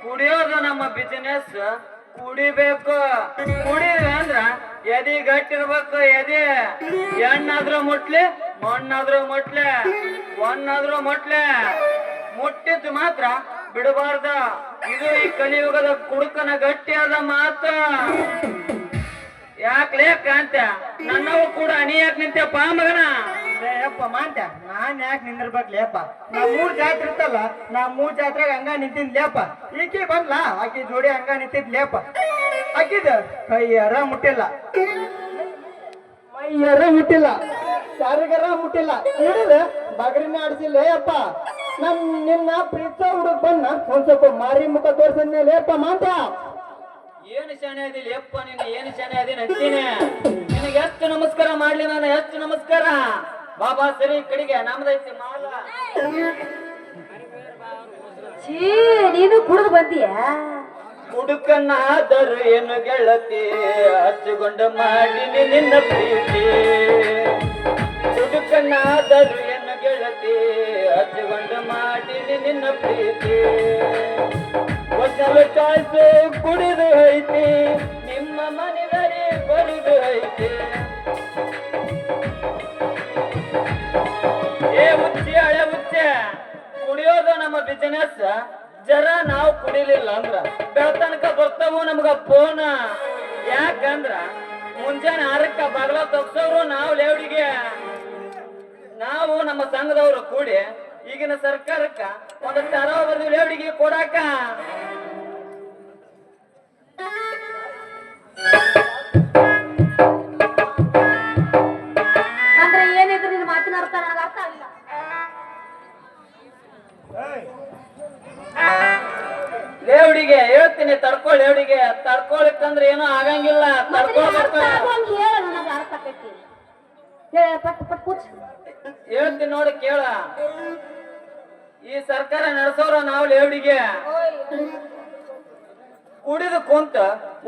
ಕುಡಿಯೋದು ನಮ್ಮ ಬಿಸಿನೆಸ್. ಕುಡಿಬೇಕು. ಕುಡಿದ್ವಿ ಅಂದ್ರ ಎದಿ ಗಟ್ಟಿರ್ಬೇಕು. ಎದಿ ಹೆಣ್ಣಾದ್ರೂ ಮುಟ್ಲಿ, ಮಣ್ಣಾದ್ರೂ ಮುಟ್ಲೆ, ಒಣ್ಣಾದ್ರೂ ಮುಟ್ಲೆ, ಮುಟ್ಟಿದ್ದು ಮಾತ್ರ ಬಿಡಬಾರ್ದ. ಇದು ಈ ಕಲಿಯುಗದ ಕುಡುಕನ ಗಟ್ಟಿಯಾದ ಮಾತು. ಯಾಕ್ಲೇ ಕಾಂತ, ನನ್ನವು ಕೂಡ ನೀ ಯಾಕೆ ನಿಂತಪ್ಪ ಮಗನ? ಯಪ್ಪ ಮಾಂತ, ನಾನ್ ಯಾಕೆ ನಿಂದಿರ್ಬೇಕ್ಲೇಪ್ಪ? ನಾ 3 ಜಾತ್ರೆ ಇರ್ತಲ್ಲ, ನಾ 3 ಜಾತ್ರೆಗೆ ಹಂಗ ನಿಂತಿದ್ಲೇಪ್ಪ. ಈಕಿ ಬಂದ್ಲಾ, ಆಕಿ ಜೋಡಿ ಹಂಗ ನಿಂತಿದ್ಲೇಪ್ಪ. ಆಕಿದ ಕೈಯರ ಮುಟ್ಟಿಲ್ಲ, ಮೈಯರ ಮುಟ್ಟಿಲ್ಲ, ಶಾರಿಗರ ಮುಟ್ಟಿಲ್ಲ, ಹಿಡಿದ ಬಗರಿನ ಆಡಿಸಿಲ್ಲ ಅಪ್ಪ. ನಿನ್ನ ಪ್ರೀತ ಹುಡುಗ ಬನ್ನ ಒಂದ್ ಸ್ವಲ್ಪ ಮಾರಿ ಮುಖ ತೋರ್ಸನ್ನೇಲೇಪ್ಪ ಮಾಂತ. ಏನು ಶಾನೆ ಅದಿಲ್ಲ ಯಪ್ಪ ನಿನ್ನ, ಏನು ಶಾನೆ ಅದೇನು ಅಂತೀನಿ. ನಿನಗೆ ಎಷ್ಟು ನಮಸ್ಕಾರ ಮಾಡ್ಲಿ ನಾನು, ಎಷ್ಟು ನಮಸ್ಕಾರ. ಬಾಬಾ ಸರಿ ಕಡೆಗೆ ನಮ್ದೈತಿ ಮಾಲ. ನೀನು ಕುಡಿದು ಬಂದಿಯ? ಹುಡುಕನಾದರೂ ಏನು ಗೆಳತಿ, ಹಚ್ಚಿಕೊಂಡು ಮಾಡಿನಿ ನಿನ್ನ ಪ್ರೀತಿ. ಹುಡುಕನಾದರೂ ಏನು ಗೆಳತಿ, ಹಚ್ಚಿಕೊಂಡು ಮಾಡಿನಿ ನಿನ್ನ ಪ್ರೀತಿ. ಹೊಸ ಚಾಯ್ಸ್ ಕುಡಿದು ಐತಿ, ನಿಮ್ಮ ಮನೆಗಡೆ ಬರಿದು ಐತಿ. ಏ ಹುಚ್ಚಿ, ಹಳೆ ಹುಚ್ಚೆ, ಕುಡಿಯೋದು ನಮ್ಮ ಬಿಸಿನೆಸ್. ಜರ ನಾವು ಕುಡಿಲಿಲ್ಲ ಅಂದ್ರ ಬೆಳತನಕ ಬರ್ತಾವು ನಮ್ಗ ಫೋನ್. ಯಾಕಂದ್ರ ಮುಂಜಾನೆ 6ಕ್ಕ ಬಾಗ್ಲ ತಗ್ಸೋರು ನಾವು ಲೇವಡಿಗೆ. ನಾವು ನಮ್ಮ ಸಂಘದವ್ರು ಕೂಡಿ ಈಗಿನ ಸರ್ಕಾರಕ್ಕ ಒಂದು ತರವ ಬರ್ದು ಲೇವಡಿಗೆ ಕೊಡಾಕ. ಅಂದ್ರೆ ಏನಿದ್ರು ನಿನ್ನ ಮಾತಿನ ಅರ್ಥ ನನಗೆ ಅರ್ಥ ಆಗಿಲ್ಲ. ಲೇವಡಿಗೆ ಹೇಳ್ತೀನಿ, ತಡ್ಕೊಳ್ಳಿ. ಲೇವಡಿಗೆ ತಡ್ಕೊಳಿಕ್ಕಂದ್ರೆ ಏನೋ ಆಗಂಗಿಲ್ಲ, ತಡ್ಕೊಳ್ಬೇಕು. ಹೇಳ, ನನಗೆ ಅರ್ಥ ಆಕೈತಿ. ಪಟ್ ಪಟ್ ಕೂಚ್ ಹೇಳ್ತೀನಿ ನೋಡಿ ಕೇಳ. ಈ ಸರ್ಕಾರ ನಡೆಸೋರ ನಾವು ಲೇವಡಿಗೆ ಕುಡಿದು ಕುಂತ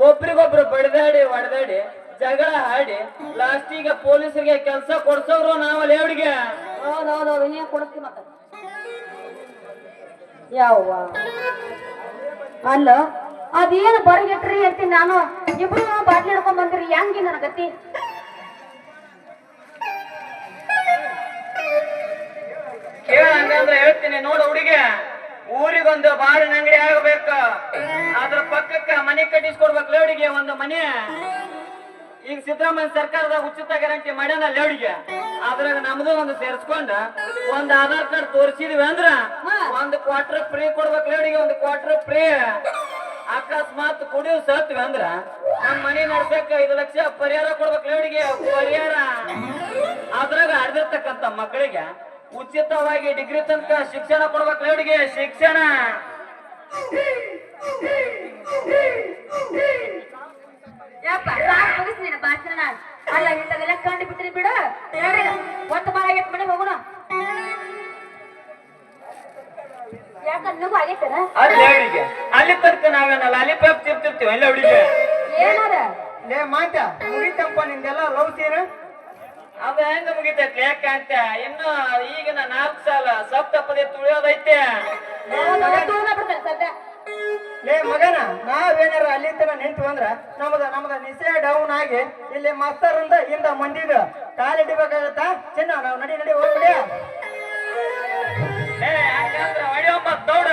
ಒಬ್ರಿಗೊಬ್ರು ಬಡಿದಾಡಿ ಹೊಡೆದಾಡಿ ಜಗಳ ಆಡಿ ಲಾಸ್ಟಿಗೆ ಪೊಲೀಸರಿಗೆ ಕೆಲಸ ಕೊಡ್ಸೋರು ನಾವು ಲೇವಡಿಗೆ. ಹೌದೌದೌದು, ನೀ ಕೊಡ್ತೀನಿ ಮತ್ತೆ. ಯವ್ವ ಅಲ್ಲ, ಅದೇನು ಬರಗಿಟ್ರಿ ಅಂತೀನಿ ನಾನು. ಇಬ್ರು ಬಾಟ್ಲಿ ಹಿಡ್ಕೊಂಡ್ ಬಂದ್ರಿ, ಹೆಂಗಿ ನನ್ನ ಗತಿ? ಕೇಳ ಹಂಗಂದ್ರೆ ಹೇಳ್ತೀನಿ ನೋಡು ಹುಡುಗಿ. ಊರಿಗೊಂದು ಬಾರಿನ ಅಂಗಡಿ ಆಗಬೇಕು, ಅದ್ರ ಪಕ್ಕಕ್ಕ ಮನೆ ಕಟ್ಟಿಸ್ಕೊಡ್ಬೇಕು ಲೇವಡಿಗೆ, ಒಂದು ಮನೆ. ಈಗ ಸಿದ್ದರಾಮಯ್ಯ ಸರ್ಕಾರದಾಗ ಉಚಿತ ಗ್ಯಾರಂಟಿ ಮಾಡ್ಯಾನ ಲೇವಡಿಗೆ. ಅದ್ರಾಗ ನಮ್ದು ಒಂದು ಸೇರ್ಸ್ಕೊಂಡ ಒಂದ್ ಆಧಾರ್ ಕಾರ್ಡ್ ತೋರಿಸಿದ್ವಿ ಅಂದ್ರ 1 ಕ್ವಾರ್ಟರ್ ಫ್ರೀ ಕೊಡ್ಬೇಕು ಲೇವಡಿಗೆ, 1 ಕ್ವಾರ್ಟರ್ ಫ್ರೀ. ಅಕಸ್ಮಾತ್ ಕುಡಿಯೋ ಸತ್ವಿ ಅಂದ್ರ ನಮ್ ಮನೆ ನಡ್ಸಕ್ 5 ಲಕ್ಷ ಪರಿಹಾರ ಕೊಡ್ಬೇಕು ಲೇವಡಿಗೆ, ಪರಿಹಾರ. ಅದ್ರಾಗ ಅರ್ದಿರ್ತಕ್ಕಂತ ಮಕ್ಕಳಿಗೆ ಉಚಿತವಾಗಿ ಡಿಗ್ರಿ ತನಕ ಶಿಕ್ಷಣ ಕೊಡ್ಬೇಕು ಲೇವಡಿಗೆ, ಶಿಕ್ಷಣ. ಭಾಷಣ ಅಲ್ಲ, ಇಂಥವೆಲ್ಲ ಕಂಡು ಬಿಟ್ರಿ ಬಿಡು. ಒಟ್ಟು ಮಾರಾಗೈತ್ ಮನೆಗೆ ಹೋಗೋಣ. ಯಾಕ ನಿನಗೂ ಆಗೈತನ? ಲೇವಡಿಗೆ ಅಲ್ಲಿ ತನಕ ನಾವೇನ ಲಾಲಿಪಾಪ್ ತಿರ್ತಿರ್ತೀವಿ ಎಲ್ಲ ಹುಡುಗಿ. ಏನಾರ ಲೇ ಮಾಂತ, ಮುಗಿತಪ್ಪ ನಿಂದೆಲ್ಲ ಲವ್ ಸೀನ್. ಅದ ಹೆಂಗ ಮುಗಿತೈತಿ ಯಾಕಂತ ಇನ್ನು ಈಗಿನ 4 ಸಾಲ ಸಪ್ತಪದಿ ತುಳಿಯೋದೈತೆ. ಲೇ ಮಗನ, ನಾವೇನಾರ ಅಲ್ಲಿ ತನ ನಿಂತು ಅಂದ್ರ ನಮ್ದ ನಿಸೆ ಡೌನ್ ಆಗಿ ಇಲ್ಲಿ ಮಸ್ತರಿಂದ ಇಂದ ಮಂದಿದ ಕಾಲಿಡಿಬೇಕಾಗತ್ತ. ಚಿನ್ನ ನಾವು ನಡಿ ಹೋಗ್ಬಿಡಿ. ಯಾಕಂದ್ರ ಹೊಡಿಯೊಂಬ ದೌಡ